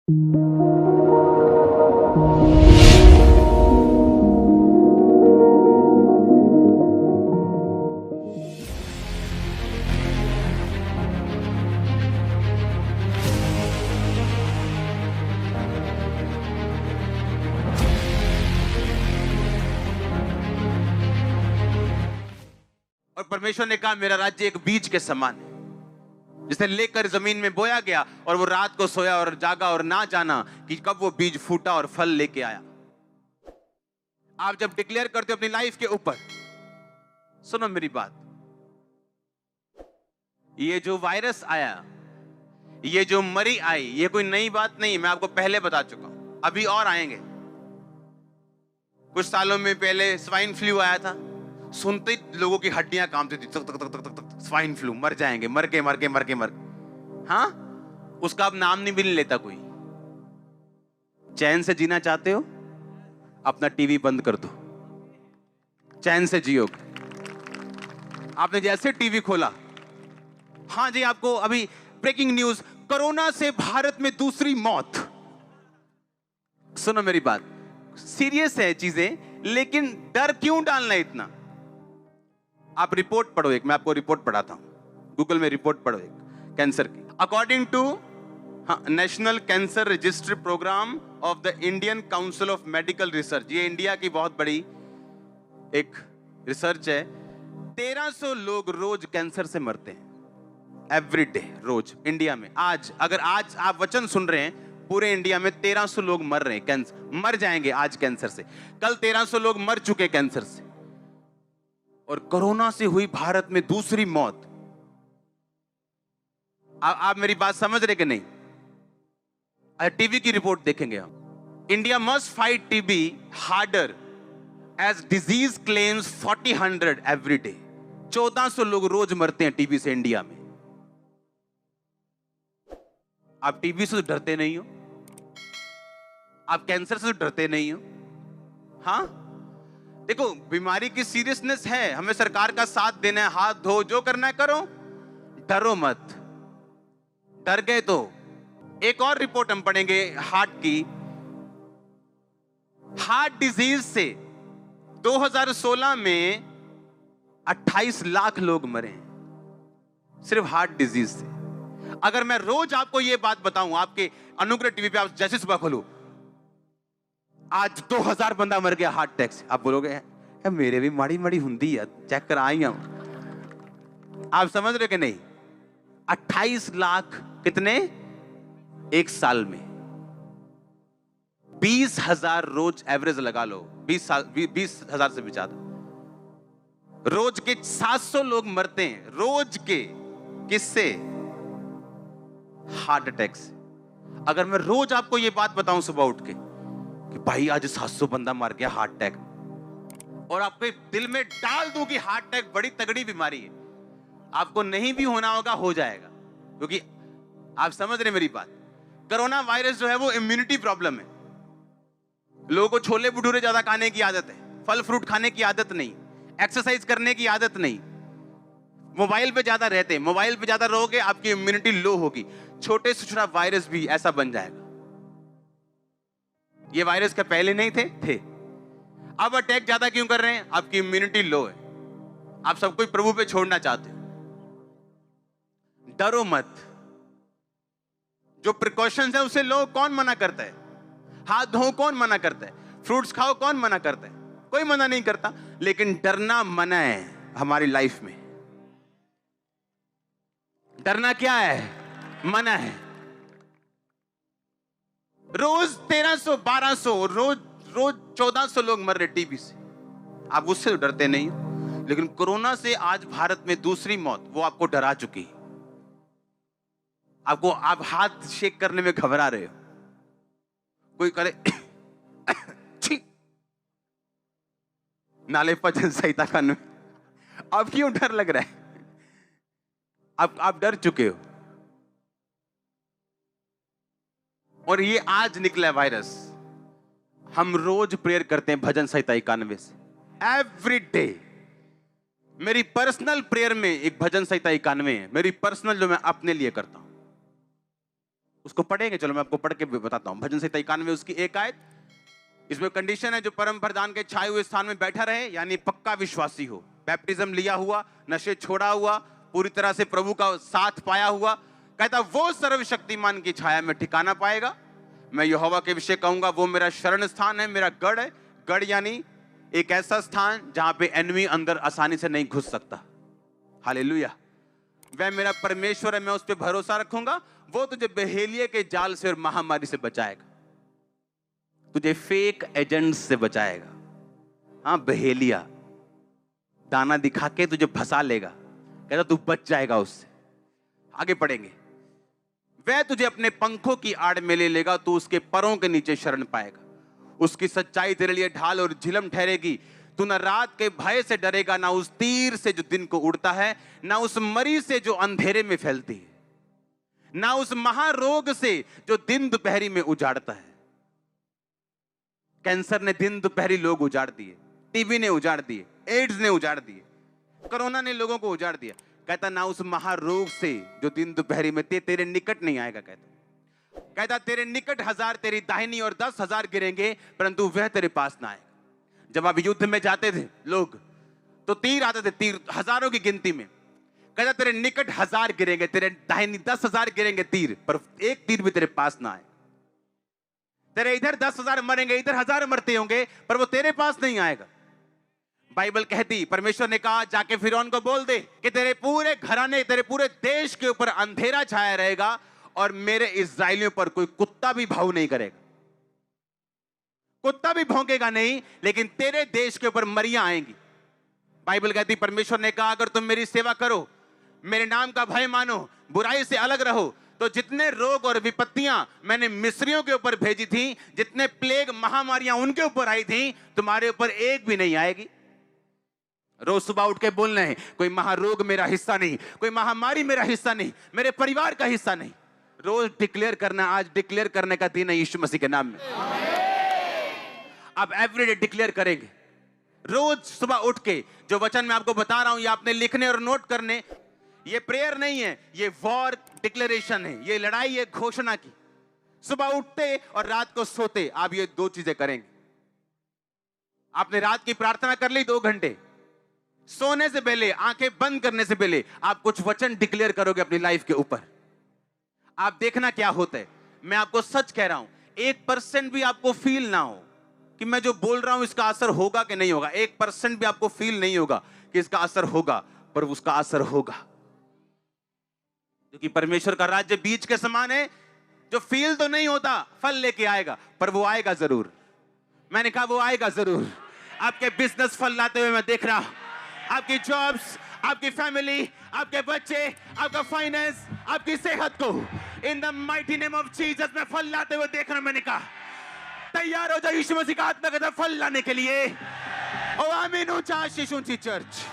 और परमेश्वर ने कहा मेरा राज्य एक बीज के समान है, जिसे लेकर जमीन में बोया गया और वो रात को सोया और जागा और ना जाना कि कब वो बीज फूटा और फल लेके आया। आप जब डिक्लेयर करते हो अपनी लाइफ के ऊपर, सुनो मेरी बात, ये जो वायरस आया, ये जो मरी आई, ये कोई नई बात नहीं। मैं आपको पहले बता चुका हूं, अभी और आएंगे। कुछ सालों में पहले स्वाइन फ्लू आया था, सुनते ही लोगों की हड्डियां कांपती थी, तक तक तक तक तक, स्वाइन फ्लू, मर जाएंगे, मर के हाँ, उसका अब नाम नहीं भी नहीं लेता कोई। चैन से जीना चाहते हो, अपना टीवी बंद कर दो, चैन से जियोगे। आपने जैसे टीवी खोला, हाँ जी, आपको अभी ब्रेकिंग न्यूज, कोरोना से भारत में दूसरी मौत। सुनो मेरी बात, सीरियस है चीजें, लेकिन डर क्यों डालना इतना? आप रिपोर्ट पढ़ो एक, मैं आपको रिपोर्ट पढ़ाता हूं, गूगल में रिपोर्ट पढ़ो एक कैंसर की। According to national cancer registry programme of the Indian council of medical research, ये इंडिया की बहुत बड़ी एक रिसर्च है। 1300 लोग रोज कैंसर से मरते हैं, एवरी डे, रोज इंडिया में। आज अगर आज आप वचन सुन रहे हैं, पूरे इंडिया में 1300 लोग मर रहे हैं, कैंसर मर जाएंगे आज कैंसर से। कल 1300 लोग मर चुके कैंसर से, और कोरोना से हुई भारत में दूसरी मौत। आप मेरी बात समझ रहे कि नहीं? टीबी की रिपोर्ट देखेंगे हम। India must fight TB harder as disease claims 4000 every day. 1400 लोग रोज मरते हैं टीबी से इंडिया में। आप टीबी से डरते नहीं हो, आप कैंसर से डरते नहीं हो। हाँ, देखो बीमारी की सीरियसनेस है, हमें सरकार का साथ देना है, हाथ धो, जो करना है करो, डरो मत। डर गए तो एक और रिपोर्ट हम पढ़ेंगे हार्ट की। हार्ट डिजीज से 2016 में 28 लाख लोग मरे हैं, सिर्फ हार्ट डिजीज से। अगर मैं रोज आपको यह बात बताऊं, आपके अनुग्रह टीवी पे आप जैसे सुबह खोलो, आज 2000 बंदा मर गया हार्ट अटैक से, आप बोलोगे मेरे भी माड़ी माड़ी हुंदी है, चेक कर आई हूं। आप समझ रहे कि नहीं? 28 लाख कितने एक साल में? 20,000 रोज एवरेज लगा लो, 20,000 से भी ज्यादा। रोज के 700 लोग मरते हैं, रोज के। किससे? हार्ट अटैक से। अगर मैं रोज आपको यह बात बताऊं सुबह उठ के कि भाई आज 700 बंदा मर गया हार्ट अटैक, और आपके दिल में डाल दूं कि हार्ट अटैक बड़ी तगड़ी बीमारी है, आपको नहीं भी होना होगा, हो जाएगा। क्योंकि आप समझ रहे मेरी बात, कोरोना वायरस जो है वो इम्यूनिटी प्रॉब्लम है। लोगों को छोले भटूरे ज्यादा खाने की आदत है, फल फ्रूट खाने की आदत नहीं, एक्सरसाइज करने की आदत नहीं, मोबाइल पे ज्यादा रहते हैं। मोबाइल पे ज्यादा रहोगे, आपकी इम्यूनिटी लो होगी। छोटे से छोटा वायरस भी ऐसा बन जाएगा। ये वायरस क्या पहले नहीं थे? अब अटैक ज्यादा क्यों कर रहे हैं? आपकी इम्यूनिटी लो है, आप सब कुछ प्रभु पे छोड़ना चाहते हो। डरो मत, जो प्रिकॉशंस है उसे लो। कौन मना करता है? हाथ धो कौन मना करता है? फ्रूट्स खाओ कौन मना करता है? कोई मना नहीं करता, लेकिन डरना मना है हमारी लाइफ में। डरना क्या है? मना है। रोज 1300 1200, रोज 1400 लोग मर रहे टीबी से, आप उससे तो डरते नहीं हो। लेकिन कोरोना से आज भारत में दूसरी मौत, वो आपको डरा चुकी है। आप हाथ शेक करने में घबरा रहे हो, कोई करे नाले भजन संहिता कानून, अब क्यों डर लग रहा है? आप डर चुके हो। और ये आज निकला है वायरस। हम रोज प्रेयर करते हैं भजन संहिता 91 से, एवरी डे। मेरी पर्सनल प्रेयर में एक भजन संहिता 91 है, मेरी पर्सनल, जो मैं अपने लिए करता हूं। उसको पढ़ेंगे, चलो मैं आपको पढ़ के बताता हूँ। भजन संहिता 91 उसकी 1 आयत, इसमें कंडीशन है जो परम प्रधान के छाए हुए स्थान में बैठा रहे, यानी पक्का विश्वासी हो, बैप्टिज्म लिया हुआ, नशे छोड़ा हुआ, पूरी तरह से प्रभु का साथ पाया हुआ, कहता वो सर्वशक्तिमान की छाया में ठिकाना पाएगा। मैं यहोवा के विषय कहूंगा, वो मेरा शरण स्थान है, मेरा गढ़ है। गढ़ यानी एक ऐसा स्थान जहां पे एनिमी अंदर आसानी से नहीं घुस सकता। हालेलुया। वह मेरा परमेश्वर है, मैं उस पर भरोसा रखूंगा। वो तुझे बहेलिये के जाल से और महामारी से बचाएगा, तुझे फेक एजेंट्स से बचाएगा। हाँ, बहेलिया दाना दिखा के तुझे फंसा लेगा, कहता तू बच जाएगा उससे। आगे पढ़ेंगे, वह तुझे अपने पंखों की आड़ में ले लेगा, तू उसके परों के नीचे शरण पाएगा। उसकी सच्चाई तेरे लिए ढाल और झिलम ठहरेगी। तू न रात के भय से डरेगा, ना उस तीर से जो दिन को उड़ता है, ना उस मरी से जो अंधेरे में फैलती है, ना उस महारोग से जो दिन दोपहरी में उजाड़ता है। कैंसर ने दिन दोपहरी लोग उजाड़ दिए, टीबी ने उजाड़ दिए, एड्स ने उजाड़ दिए, कोरोना ने लोगों को उजाड़ दिया। कहता ना उस महारोग से जो दिन दोपहरी में तेरे निकट नहीं आएगा। कहता तेरे निकट 1000 तेरी दाहिनी और 10,000 गिरेंगे, परंतु वह तेरे पास ना आएगा। जब आप युद्ध में जाते थे लोग, तो तीर आते थे, तीर हजारों की गिनती में। कहता तेरे निकट 1000 गिरेंगे, तेरे दाहिनी 10,000 गिरेंगे तीर, पर एक तीर भी तेरे पास ना आए। तेरे इधर 10,000 मरेंगे, इधर 1000 मरते होंगे, पर वो तेरे पास नहीं आएगा। बाइबल कहती, परमेश्वर ने कहा जाके फिरौन को बोल दे कि तेरे पूरे घराने, तेरे पूरे देश के ऊपर अंधेरा छाया रहेगा और मेरे इस्राएलियों पर कोई कुत्ता भी भाव नहीं करेगा। कुत्ता भी भौंकेगा नहीं, लेकिन तेरे देश के ऊपर मरियां आएंगी। बाइबल कहती, परमेश्वर ने कहा अगर तुम मेरी सेवा करो, मेरे नाम का भय मानो, बुराई से अलग रहो, तो जितने रोग और विपत्तियां मैंने मिस्रियों के ऊपर भेजी थी, जितने प्लेग महामारियां उनके ऊपर आई थी, तुम्हारे ऊपर एक भी नहीं आएगी। रोज सुबह उठ के बोलना है, कोई महारोग मेरा हिस्सा नहीं, कोई महामारी मेरा हिस्सा नहीं, मेरे परिवार का हिस्सा नहीं। रोज डिक्लेयर करना, आज डिक्लेयर करने का दिन है यीशु मसीह के नाम में। आप एवरीडे डिक्लेयर करेंगे। रोज सुबह उठ के जो वचन मैं आपको बता रहा हूं, ये आपने लिखने और नोट करने। ये प्रेयर नहीं है, ये वॉर डिक्लेरेशन है, ये लड़ाई है घोषणा की। सुबह उठते और रात को सोते आप ये 2 चीजें करेंगे। आपने रात की प्रार्थना कर ली 2 घंटे, सोने से पहले, आंखें बंद करने से पहले आप कुछ वचन डिक्लेयर करोगे अपनी लाइफ के ऊपर। आप देखना क्या होता है। मैं आपको सच कह रहा हूं, 1% भी आपको फील ना हो कि मैं जो बोल रहा हूं इसका असर होगा कि नहीं होगा। 1% भी आपको फील नहीं होगा कि इसका असर होगा, पर उसका असर होगा, क्योंकि परमेश्वर का राज्य बीज के समान है, जो फील तो नहीं होता, फल लेके आएगा, पर वो आएगा जरूर। मैंने कहा वो आएगा जरूर। आपके बिजनेस फल लाते हुए मैं देख रहा हूं, आपकी जॉब्स, आपकी फैमिली, आपके बच्चे, आपका फाइनेंस, आपकी सेहत को in the mighty name of Jesus में फल लाते हुए देख रहा हूं। मैंने कहा तैयार हो जाओ यीशु मसीह का आत्मा का फल लाने के लिए। ओ आमीन। ऊंचा आशीष ऊंची चर्च।